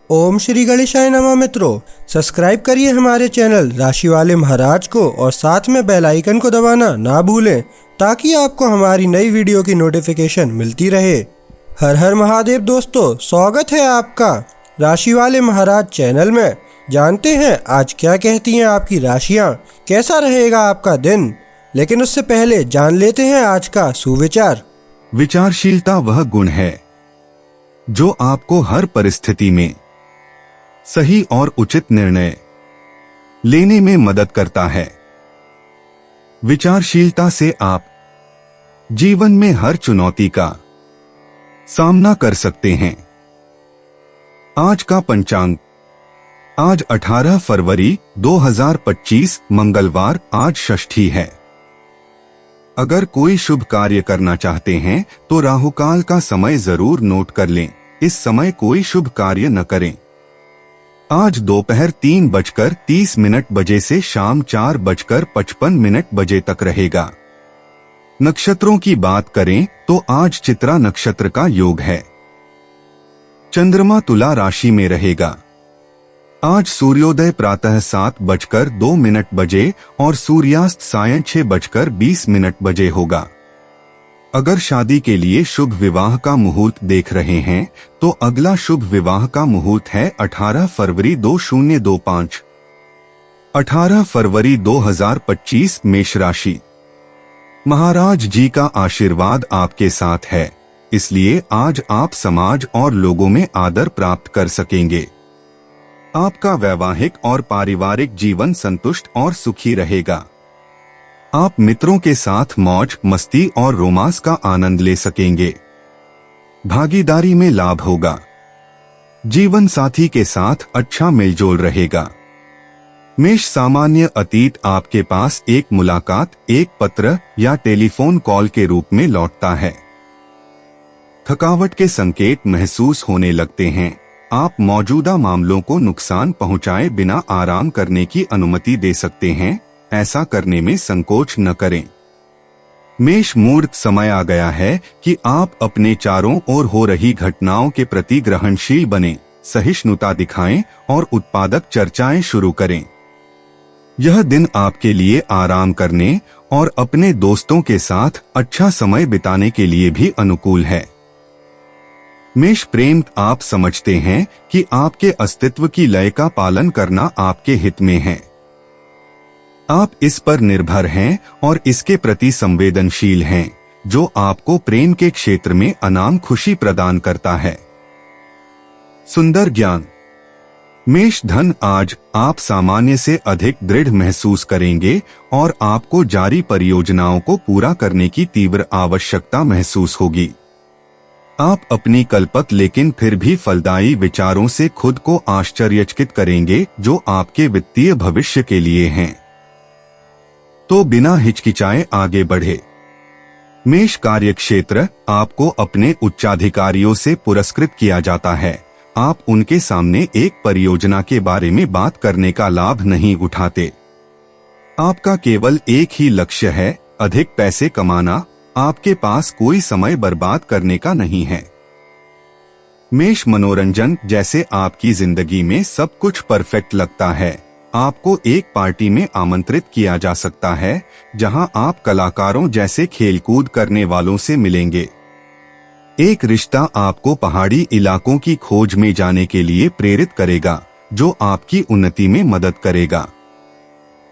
ओम श्री गणेशाय नमः। मित्रों, सब्सक्राइब करिए हमारे चैनल राशि वाले महाराज को और साथ में बेल आइकन को दबाना ना भूलें ताकि आपको हमारी नई वीडियो की नोटिफिकेशन मिलती रहे। हर हर महादेव दोस्तों, स्वागत है आपका राशि वाले महाराज चैनल में। जानते हैं आज क्या कहती हैं आपकी राशियां, कैसा रहेगा आपका दिन। लेकिन उससे पहले जान लेते हैं आज का सुविचार। विचारशीलता वह गुण है जो आपको हर परिस्थिति में सही और उचित निर्णय लेने में मदद करता है। विचारशीलता से आप जीवन में हर चुनौती का सामना कर सकते हैं। आज का पंचांग, आज 18 फरवरी 2025 मंगलवार, आज षष्ठी है। अगर कोई शुभ कार्य करना चाहते हैं तो राहुकाल का समय जरूर नोट कर लें। इस समय कोई शुभ कार्य न करें। आज दोपहर 3:30 बजे से शाम 4:55 बजे तक रहेगा। नक्षत्रों की बात करें तो आज चित्रा नक्षत्र का योग है। चंद्रमा तुला राशि में रहेगा। आज सूर्योदय प्रातः 7:02 बजे और सूर्यास्त सायं 6:20 बजे होगा। अगर शादी के लिए शुभ विवाह का मुहूर्त देख रहे हैं तो अगला शुभ विवाह का मुहूर्त है 18 फरवरी 2025। 18 फरवरी 2025 मेष राशि। महाराज जी का आशीर्वाद आपके साथ है, इसलिए आज आप समाज और लोगों में आदर प्राप्त कर सकेंगे। आपका वैवाहिक और पारिवारिक जीवन संतुष्ट और सुखी रहेगा। आप मित्रों के साथ मौज मस्ती और रोमांस का आनंद ले सकेंगे। भागीदारी में लाभ होगा। जीवन साथी के साथ अच्छा मेलजोल रहेगा। मेष सामान्य अतीत आपके पास एक मुलाकात, एक पत्र या टेलीफोन कॉल के रूप में लौटता है। थकावट के संकेत महसूस होने लगते हैं। आप मौजूदा मामलों को नुकसान पहुंचाए बिना आराम करने की अनुमति दे सकते हैं। ऐसा करने में संकोच न करें। मेष मूर्ख समय आ गया है कि आप अपने चारों ओर हो रही घटनाओं के प्रति ग्रहणशील बने, सहिष्णुता दिखाएं और उत्पादक चर्चाएं शुरू करें। यह दिन आपके लिए आराम करने और अपने दोस्तों के साथ अच्छा समय बिताने के लिए भी अनुकूल है। मेष प्रेम, आप समझते हैं कि आपके अस्तित्व की लय का पालन करना आपके हित में है। आप इस पर निर्भर हैं और इसके प्रति संवेदनशील हैं, जो आपको प्रेम के क्षेत्र में अनाम खुशी प्रदान करता है। सुंदर ज्ञान। मेष धन, आज आप सामान्य से अधिक दृढ़ महसूस करेंगे और आपको जारी परियोजनाओं को पूरा करने की तीव्र आवश्यकता महसूस होगी। आप अपनी कल्पक लेकिन फिर भी फलदायी विचारों से खुद को आश्चर्यचकित करेंगे, जो आपके वित्तीय भविष्य के लिए हैं। तो बिना हिचकिचाए आगे बढ़े। मेष कार्यक्षेत्र, आपको अपने उच्चाधिकारियों से पुरस्कृत किया जाता है। आप उनके सामने एक परियोजना के बारे में बात करने का लाभ नहीं उठाते। आपका केवल एक ही लक्ष्य है, अधिक पैसे कमाना। आपके पास कोई समय बर्बाद करने का नहीं है। मेष मनोरंजन, जैसे आपकी जिंदगी में सब कुछ परफेक्ट लगता है। आपको एक पार्टी में आमंत्रित किया जा सकता है जहां आप कलाकारों जैसे खेलकूद करने वालों से मिलेंगे। एक रिश्ता आपको पहाड़ी इलाकों की खोज में जाने के लिए प्रेरित करेगा, जो आपकी उन्नति में मदद करेगा।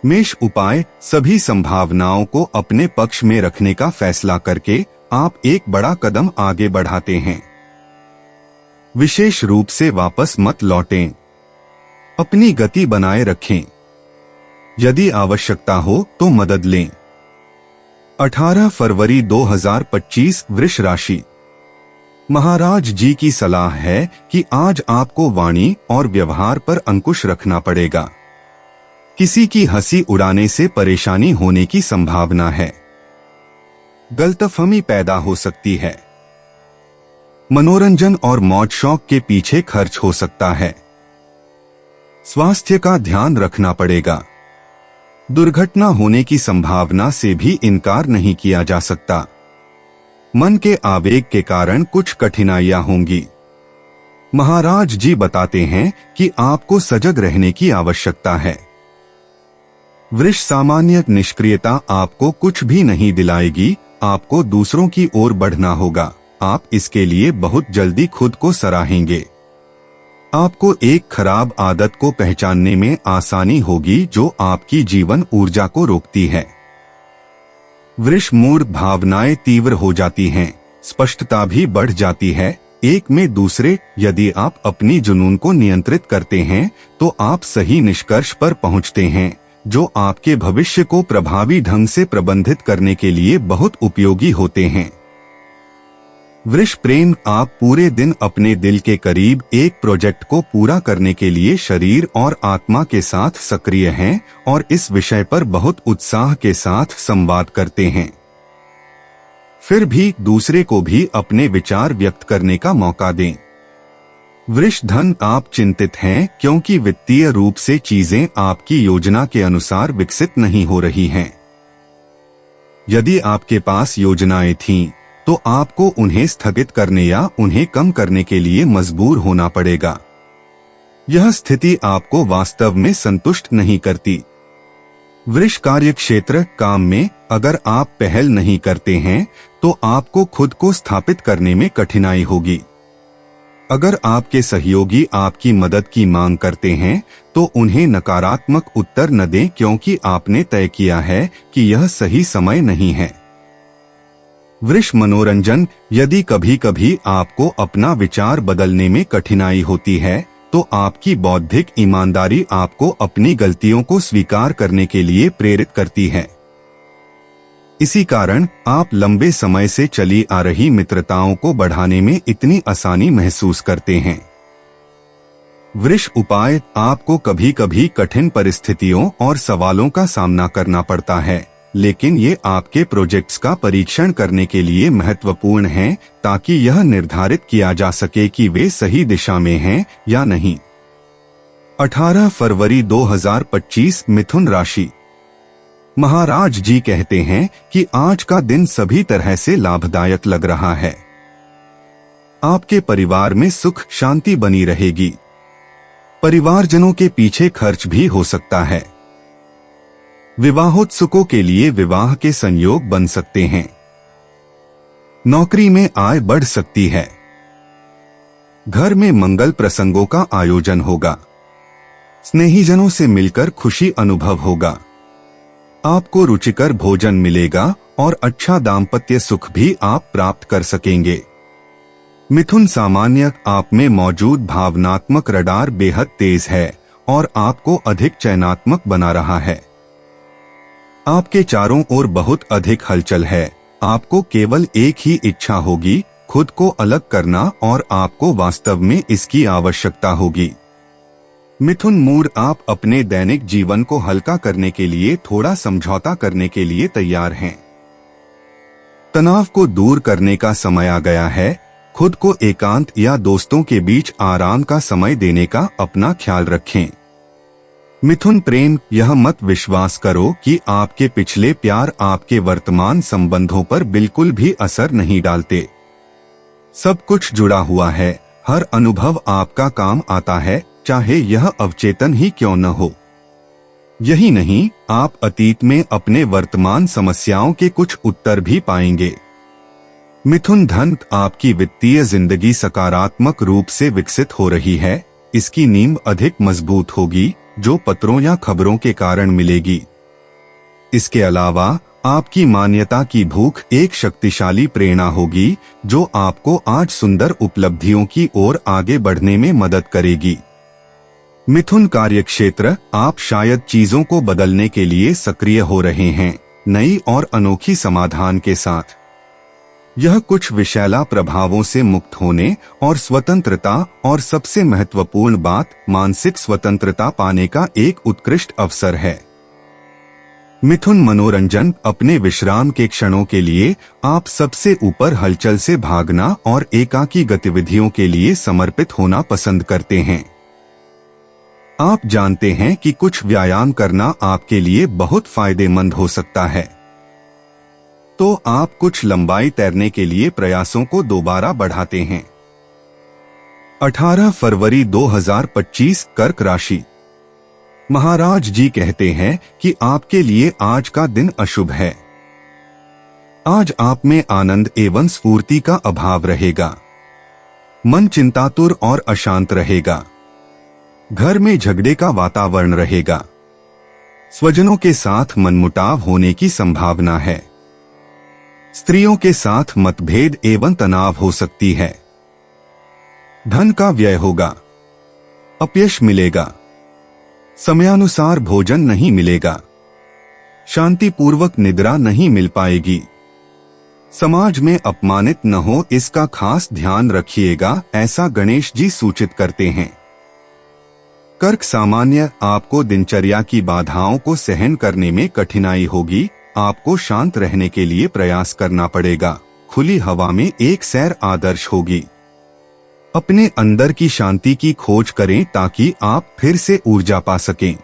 मेष उपाय, सभी संभावनाओं को अपने पक्ष में रखने का फैसला करके आप एक बड़ा कदम आगे बढ़ाते हैं। विशेष रूप से वापस मत लौटें। अपनी गति बनाए रखें। यदि आवश्यकता हो तो मदद लें। 18 फरवरी 2025 वृष राशि। महाराज जी की सलाह है कि आज आपको वाणी और व्यवहार पर अंकुश रखना पड़ेगा। किसी की हंसी उड़ाने से परेशानी होने की संभावना है। गलतफहमी पैदा हो सकती है। मनोरंजन और मौज शौक के पीछे खर्च हो सकता है। स्वास्थ्य का ध्यान रखना पड़ेगा। दुर्घटना होने की संभावना से भी इनकार नहीं किया जा सकता। मन के आवेग के कारण कुछ कठिनाइयां होंगी। महाराज जी बताते हैं कि आपको सजग रहने की आवश्यकता है। वृष सामान्य निष्क्रियता आपको कुछ भी नहीं दिलाएगी, आपको दूसरों की ओर बढ़ना होगा। आप इसके लिए बहुत जल्दी खुद को सराहेंगे। आपको एक खराब आदत को पहचानने में आसानी होगी जो आपकी जीवन ऊर्जा को रोकती है। वृष मूर्ख भावनाएं तीव्र हो जाती हैं, स्पष्टता भी बढ़ जाती है एक में दूसरे। यदि आप अपनी जुनून को नियंत्रित करते हैं तो आप सही निष्कर्ष पर पहुंचते हैं जो आपके भविष्य को प्रभावी ढंग से प्रबंधित करने के लिए बहुत उपयोगी होते हैं। वृष प्रेम, आप पूरे दिन अपने दिल के करीब एक प्रोजेक्ट को पूरा करने के लिए शरीर और आत्मा के साथ सक्रिय हैं और इस विषय पर बहुत उत्साह के साथ संवाद करते हैं। फिर भी दूसरे को भी अपने विचार व्यक्त करने का मौका दें। वृष धन, आप चिंतित हैं क्योंकि वित्तीय रूप से चीजें आपकी योजना के अनुसार विकसित नहीं हो रही हैं। यदि आपके पास योजनाएं थीं, तो आपको उन्हें स्थगित करने या उन्हें कम करने के लिए मजबूर होना पड़ेगा। यह स्थिति आपको वास्तव में संतुष्ट नहीं करती। वृष कार्य क्षेत्र, काम में अगर आप पहल नहीं करते हैं तो आपको खुद को स्थापित करने में कठिनाई होगी। अगर आपके सहयोगी आपकी मदद की मांग करते हैं तो उन्हें नकारात्मक उत्तर न दें क्योंकि आपने तय किया है कि यह सही समय नहीं है। वृष मनोरंजन, यदि कभी कभी आपको अपना विचार बदलने में कठिनाई होती है तो आपकी बौद्धिक ईमानदारी आपको अपनी गलतियों को स्वीकार करने के लिए प्रेरित करती है। इसी कारण आप लंबे समय से चली आ रही मित्रताओं को बढ़ाने में इतनी आसानी महसूस करते हैं। वृष उपाय, आपको कभी कभी कठिन परिस्थितियों और सवालों का सामना करना पड़ता है, लेकिन ये आपके प्रोजेक्ट्स का परीक्षण करने के लिए महत्वपूर्ण हैं ताकि यह निर्धारित किया जा सके कि वे सही दिशा में हैं या नहीं। 18 फरवरी 2025, मिथुन राशि। महाराज जी कहते हैं कि आज का दिन सभी तरह से लाभदायक लग रहा है। आपके परिवार में सुख शांति बनी रहेगी। परिवारजनों के पीछे खर्च भी हो सकता है। विवाहोत्सुकों के लिए विवाह के संयोग बन सकते हैं। नौकरी में आय बढ़ सकती है। घर में मंगल प्रसंगों का आयोजन होगा। स्नेहीजनों से मिलकर खुशी अनुभव होगा। आपको रुचिकर भोजन मिलेगा और अच्छा दाम्पत्य सुख भी आप प्राप्त कर सकेंगे। मिथुन सामान्य, आप में मौजूद भावनात्मक रडार बेहद तेज है और आपको अधिक चयनात्मक बना रहा है। आपके चारों ओर बहुत अधिक हलचल है। आपको केवल एक ही इच्छा होगी, खुद को अलग करना, और आपको वास्तव में इसकी आवश्यकता होगी। मिथुन मूड, आप अपने दैनिक जीवन को हल्का करने के लिए थोड़ा समझौता करने के लिए तैयार हैं। तनाव को दूर करने का समय आ गया है। खुद को एकांत या दोस्तों के बीच आराम का समय देने का अपना ख्याल रखें। मिथुन प्रेम, यह मत विश्वास करो कि आपके पिछले प्यार आपके वर्तमान संबंधों पर बिल्कुल भी असर नहीं डालते। सब कुछ जुड़ा हुआ है। हर अनुभव आपका काम आता है, चाहे यह अवचेतन ही क्यों न हो। यही नहीं, आप अतीत में अपने वर्तमान समस्याओं के कुछ उत्तर भी पाएंगे। मिथुन धन, आपकी वित्तीय जिंदगी सकारात्मक रूप से विकसित हो रही है। इसकी नींव अधिक मजबूत होगी जो पत्रों या खबरों के कारण मिलेगी। इसके अलावा आपकी मान्यता की भूख एक शक्तिशाली प्रेरणा होगी जो आपको आज सुंदर उपलब्धियों की ओर आगे बढ़ने में मदद करेगी। मिथुन कार्यक्षेत्र, आप शायद चीजों को बदलने के लिए सक्रिय हो रहे हैं, नई और अनोखी समाधान के साथ। यह कुछ विषैला प्रभावों से मुक्त होने और स्वतंत्रता, और सबसे महत्वपूर्ण बात, मानसिक स्वतंत्रता पाने का एक उत्कृष्ट अवसर है। मिथुन मनोरंजन, अपने विश्राम के क्षणों के लिए आप सबसे ऊपर हलचल से भागना और एकाकी गतिविधियों के लिए समर्पित होना पसंद करते हैं। आप जानते हैं कि कुछ व्यायाम करना आपके लिए बहुत फायदेमंद हो सकता है, तो आप कुछ लंबाई तैरने के लिए प्रयासों को दोबारा बढ़ाते हैं। 18 फरवरी 2025 कर्क राशि। महाराज जी कहते हैं कि आपके लिए आज का दिन अशुभ है। आज आप में आनंद एवं स्फूर्ति का अभाव रहेगा। मन चिंतातुर और अशांत रहेगा। घर में झगड़े का वातावरण रहेगा। स्वजनों के साथ मनमुटाव होने की संभावना है। स्त्रियों के साथ मतभेद एवं तनाव हो सकती है। धन का व्यय होगा। अपयश मिलेगा। समयानुसार भोजन नहीं मिलेगा। शांतिपूर्वक निद्रा नहीं मिल पाएगी। समाज में अपमानित न हो इसका खास ध्यान रखिएगा, ऐसा गणेश जी सूचित करते हैं। कर्क सामान्य, आपको दिनचर्या की बाधाओं को सहन करने में कठिनाई होगी। आपको शांत रहने के लिए प्रयास करना पड़ेगा। खुली हवा में एक सैर आदर्श होगी। अपने अंदर की शांति की खोज करें ताकि आप फिर से ऊर्जा पा सकें।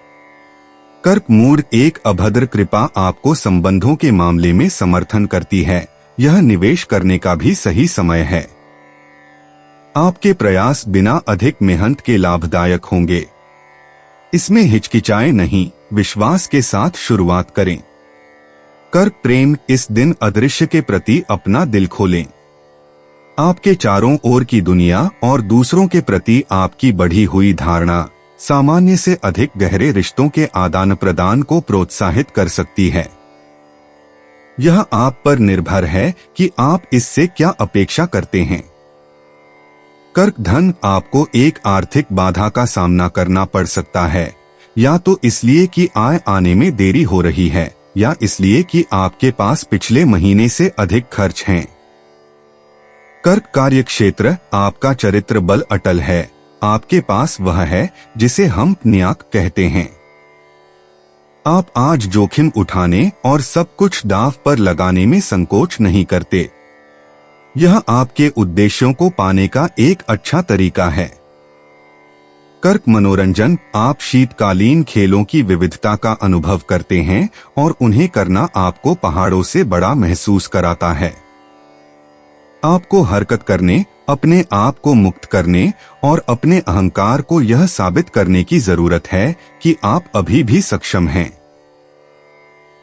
कर्क मूड, एक अभद्र कृपा आपको संबंधों के मामले में समर्थन करती है। यह निवेश करने का भी सही समय है। आपके प्रयास बिना अधिक मेहनत के लाभदायक होंगे। इसमें हिचकिचाएं नहीं, विश्वास के साथ शुरुआत करें। कर्क प्रेम, इस दिन अदृश्य के प्रति अपना दिल खोलें। आपके चारों ओर की दुनिया और दूसरों के प्रति आपकी बढ़ी हुई धारणा सामान्य से अधिक गहरे रिश्तों के आदान प्रदान को प्रोत्साहित कर सकती है। यह आप पर निर्भर है कि आप इससे क्या अपेक्षा करते हैं। कर्क धन, आपको एक आर्थिक बाधा का सामना करना पड़ सकता है, या तो इसलिए कि आय आने में देरी हो रही है या इसलिए कि आपके पास पिछले महीने से अधिक खर्च हैं। कर्क कार्य क्षेत्र, आपका चरित्र बल अटल है। आपके पास वह है जिसे हम न्याक कहते हैं। आप आज जोखिम उठाने और सब कुछ दांव पर लगाने में संकोच नहीं करते। यह आपके उद्देश्यों को पाने का एक अच्छा तरीका है। कर्क मनोरंजन, आप शीतकालीन खेलों की विविधता का अनुभव करते हैं और उन्हें करना आपको पहाड़ों से बड़ा महसूस कराता है। आपको हरकत करने, अपने आप को मुक्त करने और अपने अहंकार को यह साबित करने की जरूरत है कि आप अभी भी सक्षम हैं।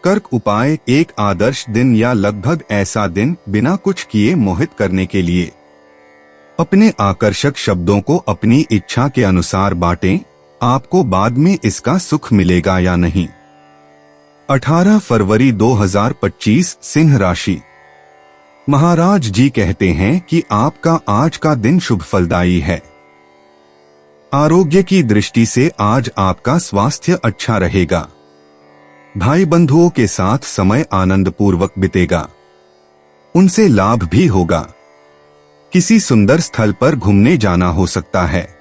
कर्क उपाय, एक आदर्श दिन या लगभग ऐसा दिन बिना कुछ किए मोहित करने के लिए। अपने आकर्षक शब्दों को अपनी इच्छा के अनुसार बांटें। आपको बाद में इसका सुख मिलेगा या नहीं। 18 फरवरी 2025 सिंह राशि। महाराज जी कहते हैं कि आपका आज का दिन शुभ फलदायी है। आरोग्य की दृष्टि से आज आपका स्वास्थ्य अच्छा रहेगा। भाई बंधुओं के साथ समय आनंद पूर्वक बीतेगा। उनसे लाभ भी होगा। किसी सुंदर स्थल पर घूमने जाना हो सकता है।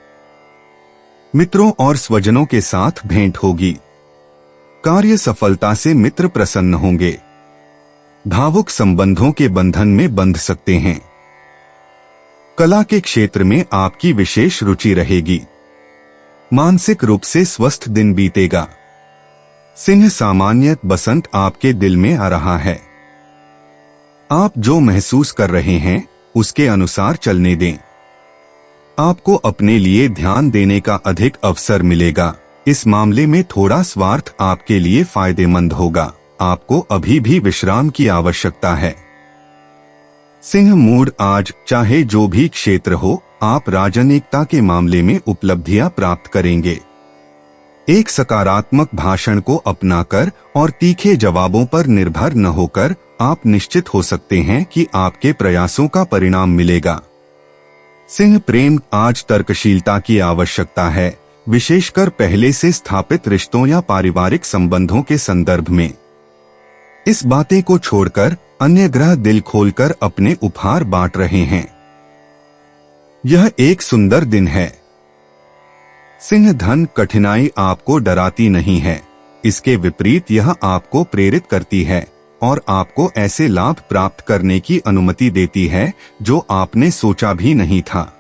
मित्रों और स्वजनों के साथ भेंट होगी। कार्य सफलता से मित्र प्रसन्न होंगे। भावुक संबंधों के बंधन में बंध सकते हैं। कला के क्षेत्र में आपकी विशेष रुचि रहेगी। मानसिक रूप से स्वस्थ दिन बीतेगा। सिंह सामान्य, बसंत आपके दिल में आ रहा है। आप जो महसूस कर रहे हैं उसके अनुसार चलने दें। आपको अपने लिए ध्यान देने का अधिक अवसर मिलेगा। इस मामले में थोड़ा स्वार्थ आपके लिए फायदेमंद होगा। आपको अभी भी विश्राम की आवश्यकता है। सिंह मूड, आज चाहे जो भी क्षेत्र हो, आप राजनीतिकता के मामले में उपलब्धियां प्राप्त करेंगे। एक सकारात्मक भाषण को अपनाकर और तीखे जवाबों पर निर्भर न होकर आप निश्चित हो सकते हैं कि आपके प्रयासों का परिणाम मिलेगा। सिंह प्रेम, आज तर्कशीलता की आवश्यकता है, विशेषकर पहले से स्थापित रिश्तों या पारिवारिक संबंधों के संदर्भ में। इस बातें को छोड़कर अन्य ग्रह दिल खोलकर अपने उपहार बांट रहे हैं। यह एक सुंदर दिन है। सिंह धन, कठिनाई आपको डराती नहीं है। इसके विपरीत यह आपको प्रेरित करती है और आपको ऐसे लाभ प्राप्त करने की अनुमति देती है जो आपने सोचा भी नहीं था।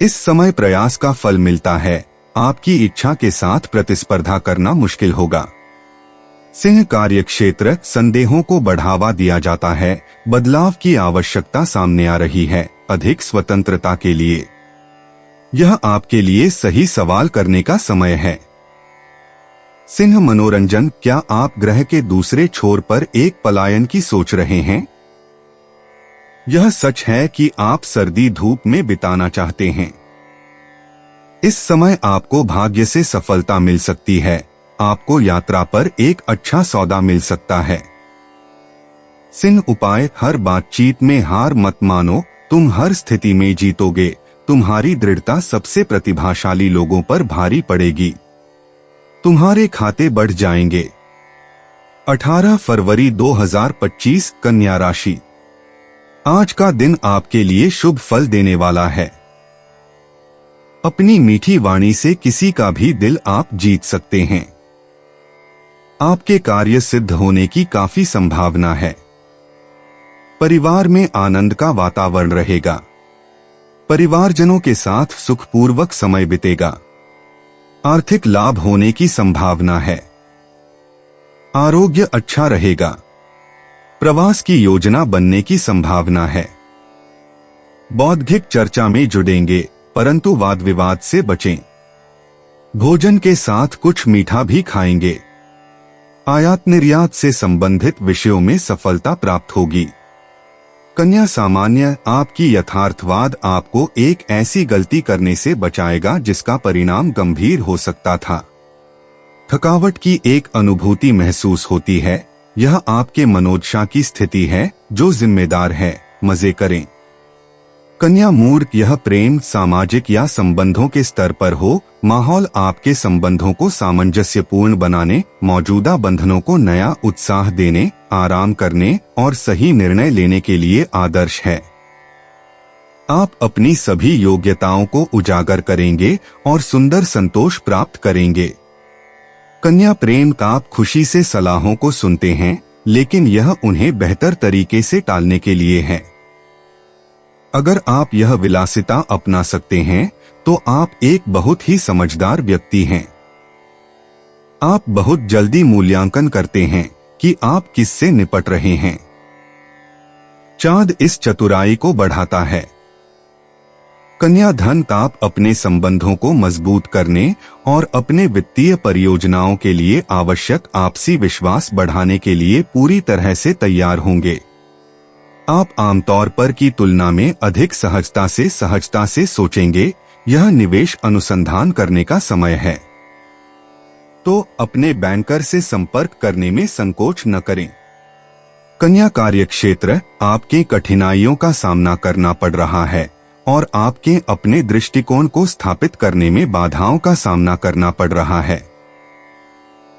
इस समय प्रयास का फल मिलता है। आपकी इच्छा के साथ प्रतिस्पर्धा करना मुश्किल होगा। सिंह कार्य क्षेत्र, संदेहों को बढ़ावा दिया जाता है। बदलाव की आवश्यकता सामने आ रही है। अधिक स्वतंत्रता के लिए यह आपके लिए सही सवाल करने का समय है। सिंह मनोरंजन, क्या आप ग्रह के दूसरे छोर पर एक पलायन की सोच रहे हैं? यह सच है कि आप सर्दी धूप में बिताना चाहते हैं। इस समय आपको भाग्य से सफलता मिल सकती है। आपको यात्रा पर एक अच्छा सौदा मिल सकता है। सिंह उपाय, हर बातचीत में हार मत मानो, तुम हर स्थिति में जीतोगे। तुम्हारी दृढ़ता सबसे प्रतिभाशाली लोगों पर भारी पड़ेगी। तुम्हारे खाते बढ़ जाएंगे। 18 फरवरी 2025 कन्या राशि। आज का दिन आपके लिए शुभ फल देने वाला है। अपनी मीठी वाणी से किसी का भी दिल आप जीत सकते हैं। आपके कार्य सिद्ध होने की काफी संभावना है। परिवार में आनंद का वातावरण रहेगा। परिवारजनों के साथ सुखपूर्वक समय बीतेगा। आर्थिक लाभ होने की संभावना है। आरोग्य अच्छा रहेगा। प्रवास की योजना बनने की संभावना है। बौद्धिक चर्चा में जुड़ेंगे, परंतु वाद विवाद से बचें। भोजन के साथ कुछ मीठा भी खाएंगे। आयात निर्यात से संबंधित विषयों में सफलता प्राप्त होगी। कन्या सामान्य, आपकी यथार्थवाद आपको एक ऐसी गलती करने से बचाएगा जिसका परिणाम गंभीर हो सकता था। थकावट की एक अनुभूति महसूस होती है। यह आपके मनोदशा की स्थिति है जो जिम्मेदार है। मजे करें। कन्या मूड, यह प्रेम, सामाजिक या संबंधों के स्तर पर हो। माहौल आपके संबंधों को सामंजस्यपूर्ण बनाने, मौजूदा बंधनों को नया उत्साह देने, आराम करने और सही निर्णय लेने के लिए आदर्श है। आप अपनी सभी योग्यताओं को उजागर करेंगे और सुंदर संतोष प्राप्त करेंगे। कन्या प्रेम का, आप खुशी से सलाहों को सुनते हैं, लेकिन यह उन्हें बेहतर तरीके से टालने के लिए है। अगर आप यह विलासिता अपना सकते हैं तो आप एक बहुत ही समझदार व्यक्ति हैं। आप बहुत जल्दी मूल्यांकन करते हैं कि आप किससे निपट रहे हैं। चांद इस चतुराई को बढ़ाता है। कन्या धन, आप अपने संबंधों को मजबूत करने और अपने वित्तीय परियोजनाओं के लिए आवश्यक आपसी विश्वास बढ़ाने के लिए पूरी तरह से तैयार होंगे। आप आमतौर पर की तुलना में अधिक सहजता से सोचेंगे। यह निवेश अनुसंधान करने का समय है, तो अपने बैंकर से संपर्क करने में संकोच न करें। कन्या कार्यक्षेत्र, आपके कठिनाइयों का सामना करना पड़ रहा है और आपके अपने दृष्टिकोण को स्थापित करने में बाधाओं का सामना करना पड़ रहा है।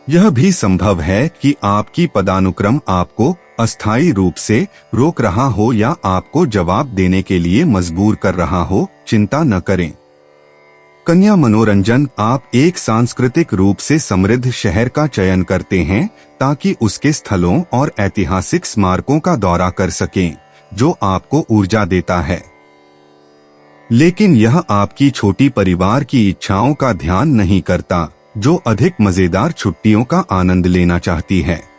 यह भी संभव है कि आपकी पदानुक्रम आपको अस्थायी रूप से रोक रहा हो या आपको जवाब देने के लिए मजबूर कर रहा हो। चिंता न करें। कन्या मनोरंजन, आप एक सांस्कृतिक रूप से समृद्ध शहर का चयन करते हैं ताकि उसके स्थलों और ऐतिहासिक स्मारकों का दौरा कर सकें, जो आपको ऊर्जा देता है। लेकिन यह आपकी छोटी परिवार की इच्छाओं का ध्यान नहीं करता, जो अधिक मजेदार छुट्टियों का आनंद लेना चाहती है।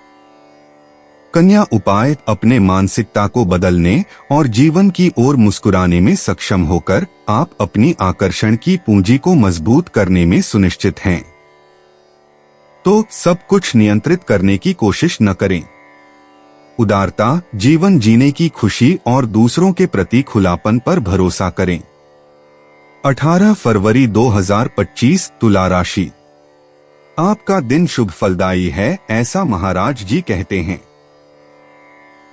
कन्या उपाय, अपने मानसिकता को बदलने और जीवन की ओर मुस्कुराने में सक्षम होकर आप अपनी आकर्षण की पूंजी को मजबूत करने में सुनिश्चित हैं। तो सब कुछ नियंत्रित करने की कोशिश न करें। उदारता, जीवन जीने की खुशी और दूसरों के प्रति खुलापन पर भरोसा करें। 18 फरवरी 2025 तुला राशि। आपका दिन शुभ फलदायी है, ऐसा महाराज जी कहते हैं।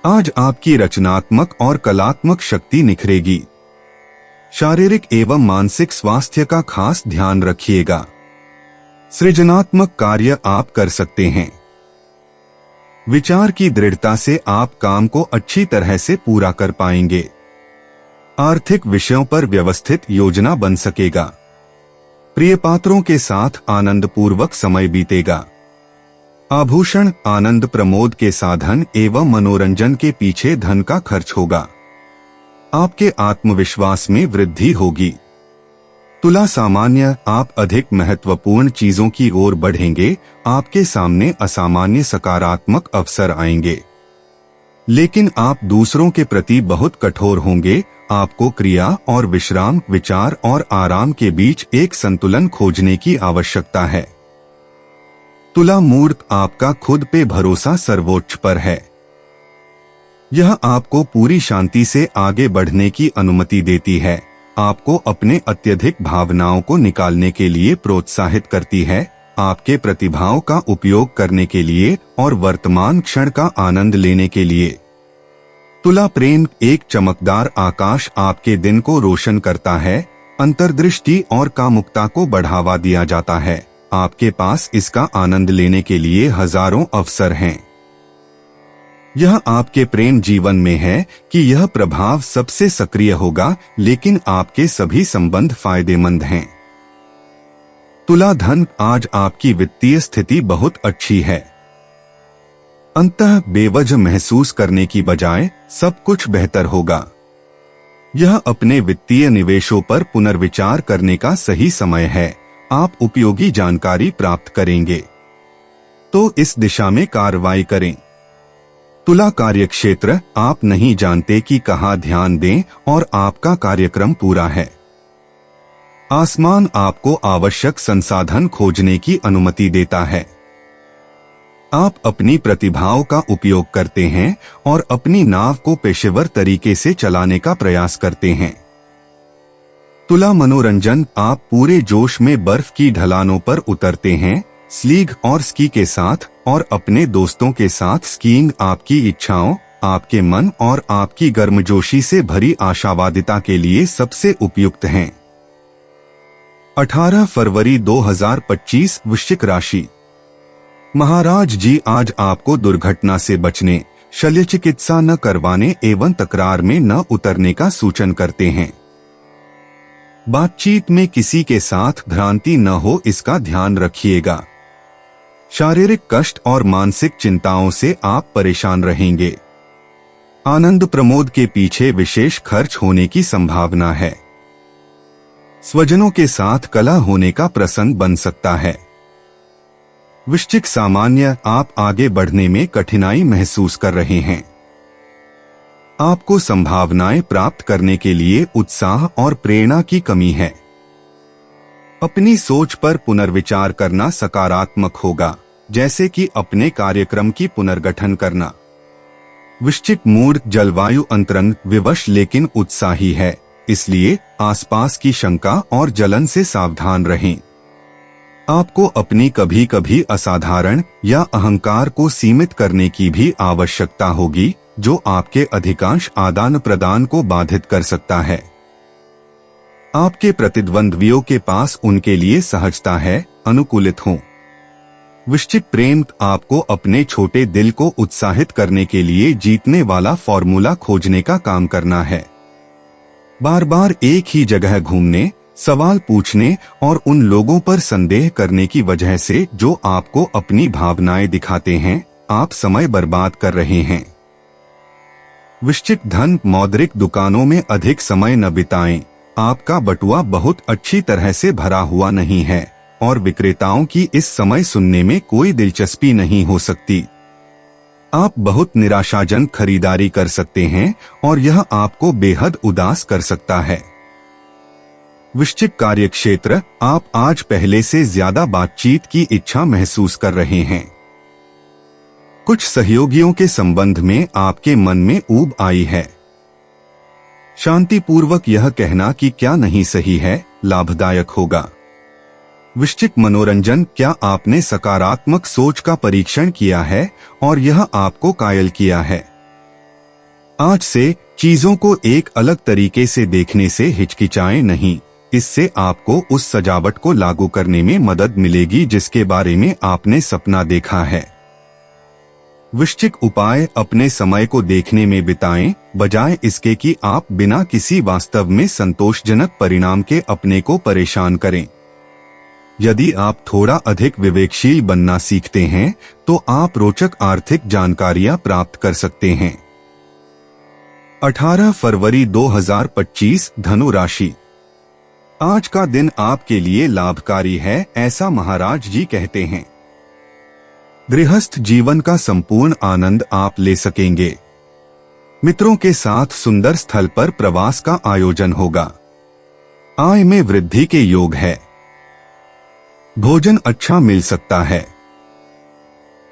आज आपकी रचनात्मक और कलात्मक शक्ति निखरेगी। शारीरिक एवं मानसिक स्वास्थ्य का खास ध्यान रखिएगा। सृजनात्मक कार्य आप कर सकते हैं। विचार की दृढ़ता से आप काम को अच्छी तरह से पूरा कर पाएंगे। आर्थिक विषयों पर व्यवस्थित योजना बन सकेगा। प्रिय पात्रों के साथ आनंदपूर्वक समय बीतेगा। आभूषण, आनंद प्रमोद के साधन एवं मनोरंजन के पीछे धन का खर्च होगा। आपके आत्मविश्वास में वृद्धि होगी। तुला सामान्य, आप अधिक महत्वपूर्ण चीजों की ओर बढ़ेंगे। आपके सामने असामान्य सकारात्मक अवसर आएंगे, लेकिन आप दूसरों के प्रति बहुत कठोर होंगे आपको क्रिया और विश्राम, विचार और आराम के बीच एक संतुलन खोजने की आवश्यकता है। तुला मूर्त आपका खुद पे भरोसा सर्वोच्च पर है। यह आपको पूरी शांति से आगे बढ़ने की अनुमति देती है, आपको अपने अत्यधिक भावनाओं को निकालने के लिए प्रोत्साहित करती है, आपके प्रतिभाओं का उपयोग करने के लिए और वर्तमान क्षण का आनंद लेने के लिए। तुला प्रेम एक चमकदार आकाश आपके दिन को रोशन करता है, अंतर्दृष्टि और कामुकता को बढ़ावा दिया जाता है। आपके पास इसका आनंद लेने के लिए हजारों अवसर हैं। यह आपके प्रेम जीवन में है कि यह प्रभाव सबसे सक्रिय होगा, लेकिन आपके सभी संबंध फायदेमंद हैं। तुला धन, आज आपकी वित्तीय स्थिति बहुत अच्छी है। अंततः बेवजह महसूस करने की बजाय सब कुछ बेहतर होगा। यह अपने वित्तीय निवेशों पर पुनर्विचार करने का सही समय है। आप उपयोगी जानकारी प्राप्त करेंगे, तो इस दिशा में कार्रवाई करें। तुला कार्यक्षेत्र, आप नहीं जानते कि कहाँ ध्यान दें और आपका कार्यक्रम पूरा है। आसमान आपको आवश्यक संसाधन खोजने की अनुमति देता है। आप अपनी प्रतिभाओं का उपयोग करते हैं और अपनी नाव को पेशेवर तरीके से चलाने का प्रयास करते हैं। तुला मनोरंजन, आप पूरे जोश में बर्फ की ढलानों पर उतरते हैं, स्लीग और स्की के साथ और अपने दोस्तों के साथ स्कीइंग आपकी इच्छाओं, आपके मन और आपकी गर्मजोशी से भरी आशावादिता के लिए सबसे उपयुक्त हैं। 18 फरवरी 2025 वृश्चिक राशि। महाराज जी, आज आपको दुर्घटना से बचने, शल्य चिकित्सा न करवाने एवं तकरार में न उतरने का सूचन करते हैं। बातचीत में किसी के साथ भ्रांति न हो, इसका ध्यान रखिएगा। शारीरिक कष्ट और मानसिक चिंताओं से आप परेशान रहेंगे। आनंद प्रमोद के पीछे विशेष खर्च होने की संभावना है। स्वजनों के साथ कलह होने का प्रसंग बन सकता है। वृश्चिक सामान्य, आप आगे बढ़ने में कठिनाई महसूस कर रहे हैं। आपको संभावनाएं प्राप्त करने के लिए उत्साह और प्रेरणा की कमी है। अपनी सोच पर पुनर्विचार करना सकारात्मक होगा, जैसे कि अपने कार्यक्रम की पुनर्गठन करना। वृश्चिक मूड, जलवायु अंतरंग विवश लेकिन उत्साही है, इसलिए आसपास की शंका और जलन से सावधान रहें। आपको अपनी कभी कभी असाधारण या अहंकार को सीमित करने की भी आवश्यकता होगी, जो आपके अधिकांश आदान प्रदान को बाधित कर सकता है। आपके प्रतिद्वंद्वियों के पास उनके लिए सहजता है, अनुकूलित हों। वृश्चिक प्रेम, आपको अपने छोटे दिल को उत्साहित करने के लिए जीतने वाला फॉर्मूला खोजने का काम करना है। बार बार एक ही जगह घूमने, सवाल पूछने और उन लोगों पर संदेह करने की वजह से जो आपको अपनी भावनाएं दिखाते हैं, आप समय बर्बाद कर रहे हैं। वृश्चिक धन, मौद्रिक दुकानों में अधिक समय न बिताएं। आपका बटुआ बहुत अच्छी तरह से भरा हुआ नहीं है और विक्रेताओं की इस समय सुनने में कोई दिलचस्पी नहीं हो सकती। आप बहुत निराशाजनक खरीदारी कर सकते हैं और यह आपको बेहद उदास कर सकता है। वृश्चिक कार्यक्षेत्र, आप आज पहले से ज्यादा बातचीत की इच्छा महसूस कर रहे हैं। कुछ सहयोगियों के संबंध में आपके मन में ऊब आई है। शांतिपूर्वक यह कहना कि क्या नहीं सही है, लाभदायक होगा। वृश्चिक मनोरंजन, क्या आपने सकारात्मक सोच का परीक्षण किया है और यह आपको कायल किया है? आज से चीजों को एक अलग तरीके से देखने से हिचकिचाएं नहीं, इससे आपको उस सजावट को लागू करने में मदद मिलेगी जिसके बारे में आपने सपना देखा है। वृश्चिक उपाय, अपने समय को देखने में बिताएं, बजाय इसके कि आप बिना किसी वास्तव में संतोषजनक परिणाम के अपने को परेशान करें। यदि आप थोड़ा अधिक विवेकशील बनना सीखते हैं, तो आप रोचक आर्थिक जानकारियां प्राप्त कर सकते हैं। 18 फरवरी 2025 धनु राशि। आज का दिन आपके लिए लाभकारी है, ऐसा महाराज जी कहते हैं। गृहस्थ जीवन का संपूर्ण आनंद आप ले सकेंगे। मित्रों के साथ सुंदर स्थल पर प्रवास का आयोजन होगा। आय में वृद्धि के योग है। भोजन अच्छा मिल सकता है।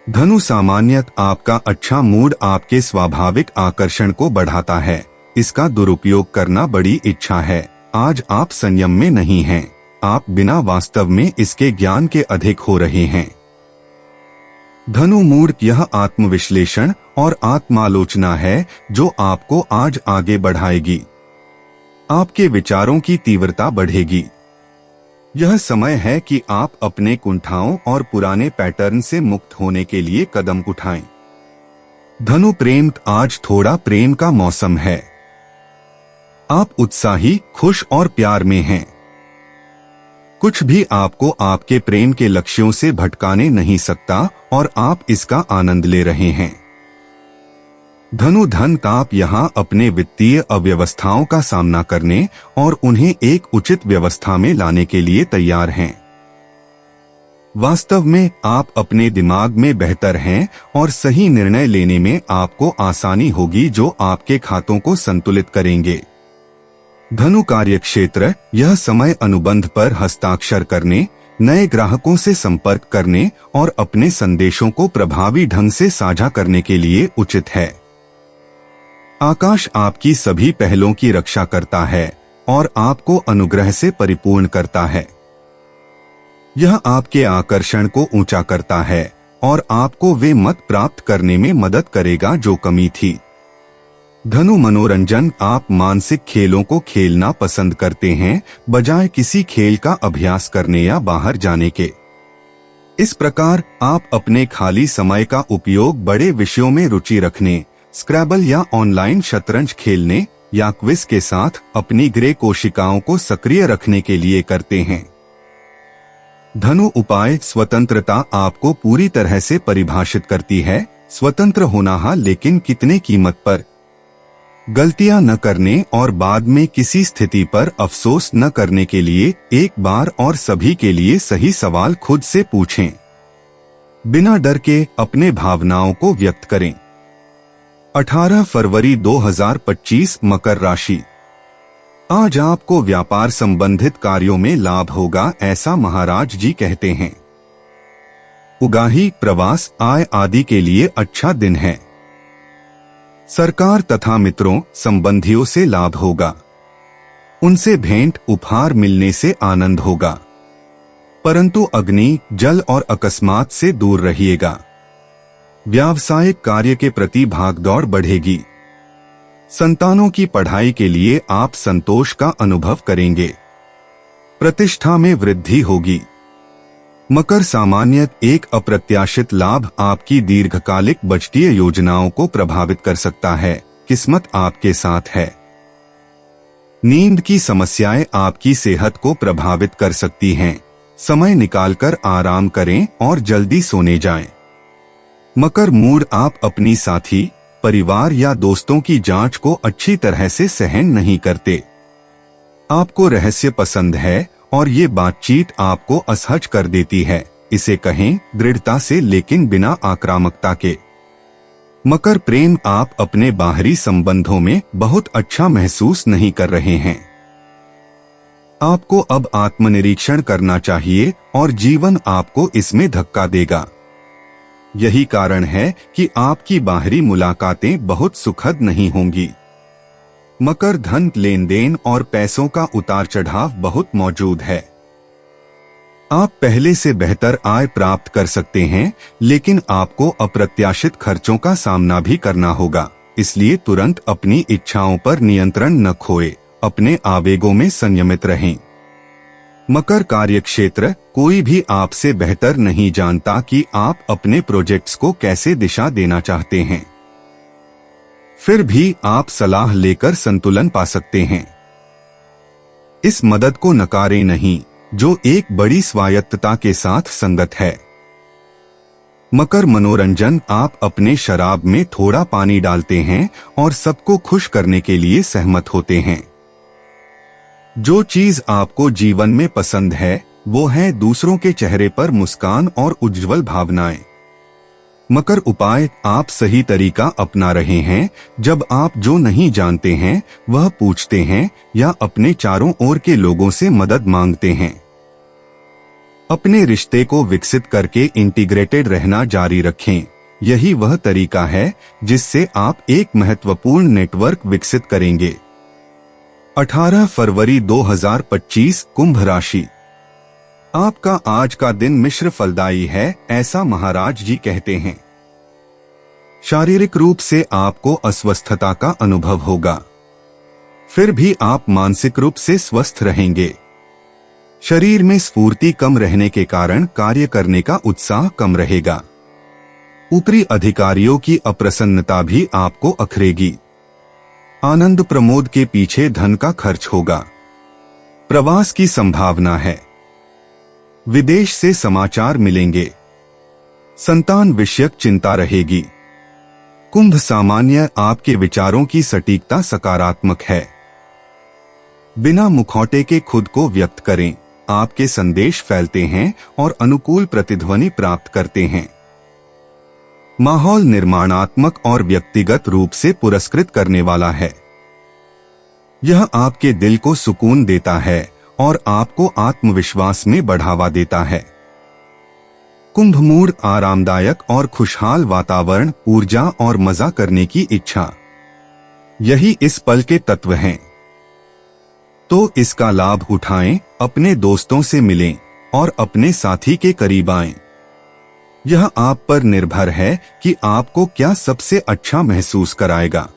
धनु सामान्यत आपका अच्छा मूड आपके स्वाभाविक आकर्षण को बढ़ाता है। इसका दुरुपयोग करना बड़ी इच्छा है। आज आप संयम में नहीं हैं। आप बिना वास्तव में इसके ज्ञान के अधिक हो रहे हैं। धनु मूड यह आत्मविश्लेषण और आत्मालोचना है जो आपको आज आगे बढ़ाएगी। आपके विचारों की तीव्रता बढ़ेगी। यह समय है कि आप अपने कुंठाओं और पुराने पैटर्न से मुक्त होने के लिए कदम उठाएं। धनु प्रेम आज थोड़ा प्रेम का मौसम है। आप उत्साही, खुश और प्यार में हैं। कुछ भी आपको आपके प्रेम के लक्ष्यों से भटकाने नहीं सकता और आप इसका आनंद ले रहे हैं। धनु धन आप यहां अपने वित्तीय अव्यवस्थाओं का सामना करने और उन्हें एक उचित व्यवस्था में लाने के लिए तैयार हैं। वास्तव में आप अपने दिमाग में बेहतर हैं और सही निर्णय लेने में आपको आसानी होगी जो आपके खातों को संतुलित करेंगे। धनु कार्यक्षेत्र यह समय अनुबंध पर हस्ताक्षर करने, नए ग्राहकों से संपर्क करने और अपने संदेशों को प्रभावी ढंग से साझा करने के लिए उचित है। आकाश आपकी सभी पहलों की रक्षा करता है और आपको अनुग्रह से परिपूर्ण करता है। यह आपके आकर्षण को ऊंचा करता है और आपको वे मत प्राप्त करने में मदद करेगा जो कमी थी। धनु मनोरंजन आप मानसिक खेलों को खेलना पसंद करते हैं बजाय किसी खेल का अभ्यास करने या बाहर जाने के। इस प्रकार आप अपने खाली समय का उपयोग बड़े विषयों में रुचि रखने, स्क्रैबल या ऑनलाइन शतरंज खेलने या क्विज के साथ अपनी ग्रे कोशिकाओं को सक्रिय रखने के लिए करते हैं। धनु उपाय स्वतंत्रता आपको पूरी तरह से परिभाषित करती है। स्वतंत्र होना है, लेकिन कितने कीमत पर। गलतियां न करने और बाद में किसी स्थिति पर अफसोस न करने के लिए एक बार और सभी के लिए सही सवाल खुद से पूछें। बिना डर के अपने भावनाओं को व्यक्त करें। 18 फरवरी 2025 मकर राशि। आज आपको व्यापार संबंधित कार्यों में लाभ होगा, ऐसा महाराज जी कहते हैं। उगाही, प्रवास, आय आदि के लिए अच्छा दिन है। सरकार तथा मित्रों, संबंधियों से लाभ होगा। उनसे भेंट उपहार मिलने से आनंद होगा, परंतु अग्नि, जल और अकस्मात से दूर रहिएगा। व्यावसायिक कार्य के प्रति भागदौड़ बढ़ेगी। संतानों की पढ़ाई के लिए आप संतोष का अनुभव करेंगे। प्रतिष्ठा में वृद्धि होगी। मकर सामान्यत एक अप्रत्याशित लाभ आपकी दीर्घकालिक बजटीय योजनाओं को प्रभावित कर सकता है। किस्मत आपके साथ है। नींद की समस्याएं आपकी सेहत को प्रभावित कर सकती हैं। समय निकालकर आराम करें और जल्दी सोने जाएं। मकर मूड आप अपनी साथी, परिवार या दोस्तों की जांच को अच्छी तरह से सहन नहीं करते। आपको रहस्य पसंद है और ये बातचीत आपको असहज कर देती है। इसे कहें दृढ़ता से लेकिन बिना आक्रामकता के। मकर प्रेम आप अपने बाहरी संबंधों में बहुत अच्छा महसूस नहीं कर रहे हैं। आपको अब आत्मनिरीक्षण करना चाहिए और जीवन आपको इसमें धक्का देगा। यही कारण है कि आपकी बाहरी मुलाकातें बहुत सुखद नहीं होंगी। मकर धन, लेन देन और पैसों का उतार चढ़ाव बहुत मौजूद है। आप पहले से बेहतर आय प्राप्त कर सकते हैं, लेकिन आपको अप्रत्याशित खर्चों का सामना भी करना होगा। इसलिए तुरंत अपनी इच्छाओं पर नियंत्रण न खोए, अपने आवेगों में संयमित रहें। मकर कार्यक्षेत्र, कोई भी आपसे बेहतर नहीं जानता कि आप अपने प्रोजेक्ट्स को कैसे दिशा देना चाहते हैं। फिर भी आप सलाह लेकर संतुलन पा सकते हैं। इस मदद को नकारें नहीं, जो एक बड़ी स्वायत्तता के साथ संगत है। मकर मनोरंजन आप अपने शराब में थोड़ा पानी डालते हैं और सबको खुश करने के लिए सहमत होते हैं। जो चीज आपको जीवन में पसंद है वो है दूसरों के चेहरे पर मुस्कान और उज्जवल भावनाएं। मकर उपाय, आप सही तरीका अपना रहे हैं जब आप जो नहीं जानते हैं वह पूछते हैं या अपने चारों ओर के लोगों से मदद मांगते हैं। अपने रिश्ते को विकसित करके इंटीग्रेटेड रहना जारी रखें। यही वह तरीका है जिससे आप एक महत्वपूर्ण नेटवर्क विकसित करेंगे। 18 फरवरी 2025 कुंभ राशि। आपका आज का दिन मिश्र फलदायी है, ऐसा महाराज जी कहते हैं। शारीरिक रूप से आपको अस्वस्थता का अनुभव होगा, फिर भी आप मानसिक रूप से स्वस्थ रहेंगे। शरीर में स्फूर्ति कम रहने के कारण कार्य करने का उत्साह कम रहेगा। ऊपरी अधिकारियों की अप्रसन्नता भी आपको अखरेगी। आनंद प्रमोद के पीछे धन का खर्च होगा। प्रवास की संभावना है। विदेश से समाचार मिलेंगे। संतान विषयक चिंता रहेगी। कुंभ सामान्य, आपके विचारों की सटीकता सकारात्मक है। बिना मुखौटे के खुद को व्यक्त करें। आपके संदेश फैलते हैं और अनुकूल प्रतिध्वनि प्राप्त करते हैं। माहौल निर्माणात्मक और व्यक्तिगत रूप से पुरस्कृत करने वाला है। यह आपके दिल को सुकून देता है और आपको आत्मविश्वास में बढ़ावा देता है। कुंभ मूड, आरामदायक और खुशहाल वातावरण, ऊर्जा और मजा करने की इच्छा, यही इस पल के तत्व हैं। तो इसका लाभ उठाएं, अपने दोस्तों से मिलें और अपने साथी के करीब आएं। यह आप पर निर्भर है कि आपको क्या सबसे अच्छा महसूस कराएगा।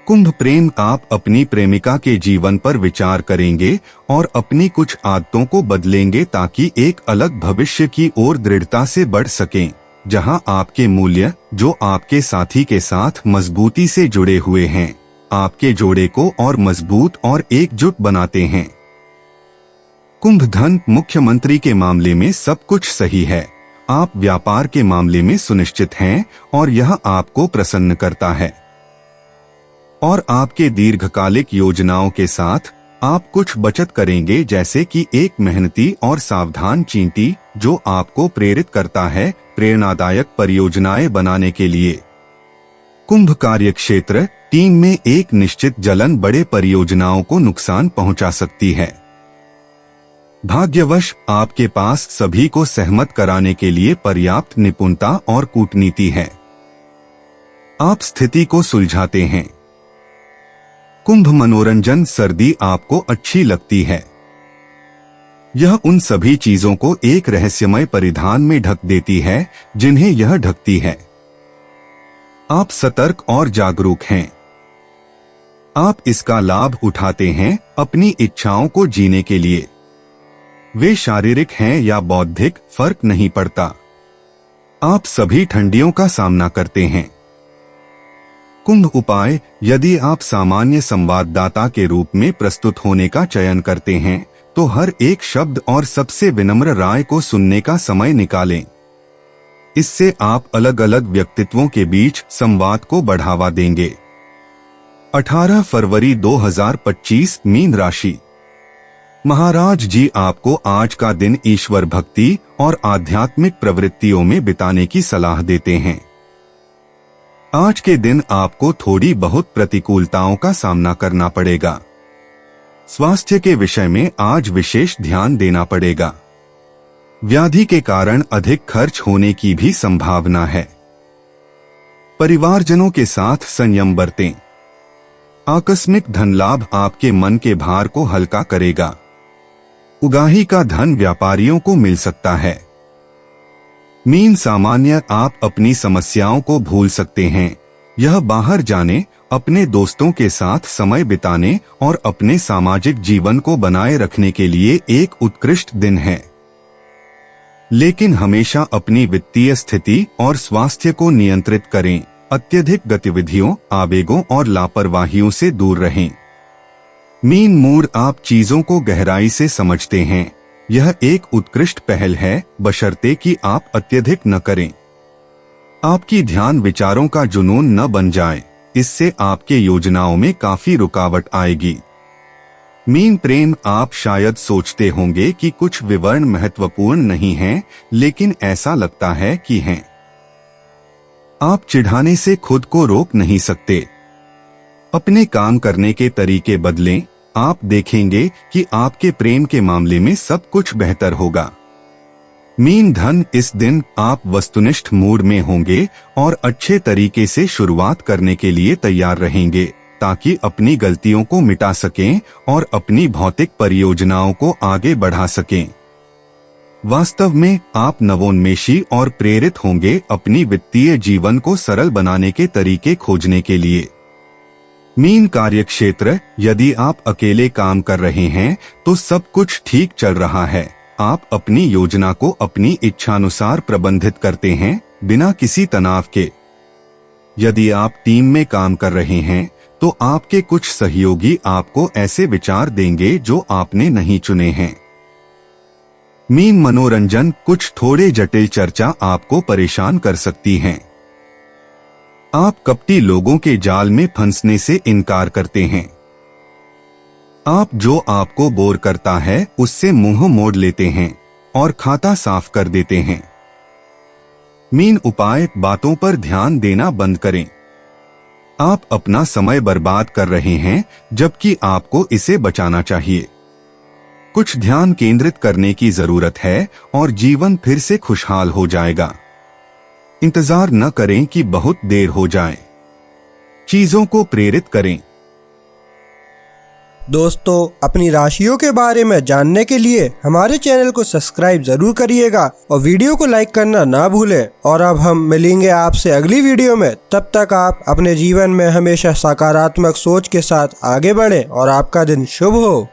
कुंभ प्रेम, आप अपनी प्रेमिका के जीवन पर विचार करेंगे और अपनी कुछ आदतों को बदलेंगे ताकि एक अलग भविष्य की ओर दृढ़ता से बढ़ सकें, जहां आपके मूल्य, जो आपके साथी के साथ मजबूती से जुड़े हुए हैं, आपके जोड़े को और मजबूत और एकजुट बनाते हैं। कुंभ धन, मुख्यमंत्री के मामले में सब कुछ सही है। आप व्यापार के मामले में सुनिश्चित हैं और यह आपको प्रसन्न करता है। और आपके दीर्घकालिक योजनाओं के साथ आप कुछ बचत करेंगे, जैसे कि एक मेहनती और सावधान चींटी, जो आपको प्रेरित करता है प्रेरणादायक परियोजनाएं बनाने के लिए। कुंभ कार्यक्षेत्र, टीम में एक निश्चित जलन बड़े परियोजनाओं को नुकसान पहुंचा सकती है। भाग्यवश आपके पास सभी को सहमत कराने के लिए पर्याप्त निपुणता और कूटनीति है। आप स्थिति को सुलझाते हैं। कुंभ मनोरंजन, सर्दी आपको अच्छी लगती है। यह उन सभी चीजों को एक रहस्यमय परिधान में ढक देती है जिन्हें यह ढकती है। आप सतर्क और जागरूक हैं। आप इसका लाभ उठाते हैं अपनी इच्छाओं को जीने के लिए। वे शारीरिक हैं या बौद्धिक, फर्क नहीं पड़ता। आप सभी ठंडियों का सामना करते हैं। कुंभ उपाय, यदि आप सामान्य संवाददाता के रूप में प्रस्तुत होने का चयन करते हैं तो हर एक शब्द और सबसे विनम्र राय को सुनने का समय निकालें। इससे आप अलग अलग व्यक्तित्वों के बीच संवाद को बढ़ावा देंगे। 18 फरवरी 2025 मीन राशि। महाराज जी आपको आज का दिन ईश्वर भक्ति और आध्यात्मिक प्रवृत्तियों में बिताने की सलाह देते हैं। आज के दिन आपको थोड़ी बहुत प्रतिकूलताओं का सामना करना पड़ेगा। स्वास्थ्य के विषय में आज विशेष ध्यान देना पड़ेगा। व्याधि के कारण अधिक खर्च होने की भी संभावना है। परिवारजनों के साथ संयम बरतें। आकस्मिक धन लाभ आपके मन के भार को हल्का करेगा। उगाही का धन व्यापारियों को मिल सकता है। मीन सामान्य, आप अपनी समस्याओं को भूल सकते हैं। यह बाहर जाने, अपने दोस्तों के साथ समय बिताने और अपने सामाजिक जीवन को बनाए रखने के लिए एक उत्कृष्ट दिन है। लेकिन हमेशा अपनी वित्तीय स्थिति और स्वास्थ्य को नियंत्रित करें। अत्यधिक गतिविधियों, आवेगों और लापरवाहियों से दूर रहें। मीन मूड, आप चीजों को गहराई से समझते हैं। यह एक उत्कृष्ट पहल है, बशर्ते कि आप अत्यधिक न करें। आपकी ध्यान विचारों का जुनून न बन जाए, इससे आपके योजनाओं में काफी रुकावट आएगी। मीन प्रेम, आप शायद सोचते होंगे कि कुछ विवरण महत्वपूर्ण नहीं हैं, लेकिन ऐसा लगता है कि हैं। आप चिढ़ाने से खुद को रोक नहीं सकते। अपने काम करने के तरीके बदलें, आप देखेंगे कि आपके प्रेम के मामले में सब कुछ बेहतर होगा। मीन धन, इस दिन आप वस्तुनिष्ठ मूड में होंगे और अच्छे तरीके से शुरुआत करने के लिए तैयार रहेंगे ताकि अपनी गलतियों को मिटा सकें और अपनी भौतिक परियोजनाओं को आगे बढ़ा सकें। वास्तव में आप नवोन्मेषी और प्रेरित होंगे अपनी वित्तीय जीवन को सरल बनाने के तरीके खोजने के लिए। मीन कार्यक्षेत्र, यदि आप अकेले काम कर रहे हैं तो सब कुछ ठीक चल रहा है। आप अपनी योजना को अपनी इच्छानुसार प्रबंधित करते हैं बिना किसी तनाव के। यदि आप टीम में काम कर रहे हैं तो आपके कुछ सहयोगी आपको ऐसे विचार देंगे जो आपने नहीं चुने हैं। मीन मनोरंजन, कुछ थोड़े जटिल चर्चा आपको परेशान कर सकती हैं। आप कपटी लोगों के जाल में फंसने से इनकार करते हैं। आप जो आपको बोर करता है उससे मुंह मोड़ लेते हैं और खाता साफ कर देते हैं। मीन उपाय, बातों पर ध्यान देना बंद करें। आप अपना समय बर्बाद कर रहे हैं जबकि आपको इसे बचाना चाहिए। कुछ ध्यान केंद्रित करने की जरूरत है और जीवन फिर से खुशहाल हो जाएगा। इंतजार न करें कि बहुत देर हो जाए। चीजों को प्रेरित करें। दोस्तों, अपनी राशियों के बारे में जानने के लिए हमारे चैनल को सब्सक्राइब जरूर करिएगा और वीडियो को लाइक करना ना भूलें। और अब हम मिलेंगे आपसे अगली वीडियो में। तब तक आप अपने जीवन में हमेशा सकारात्मक सोच के साथ आगे बढ़ें और आपका दिन शुभ हो।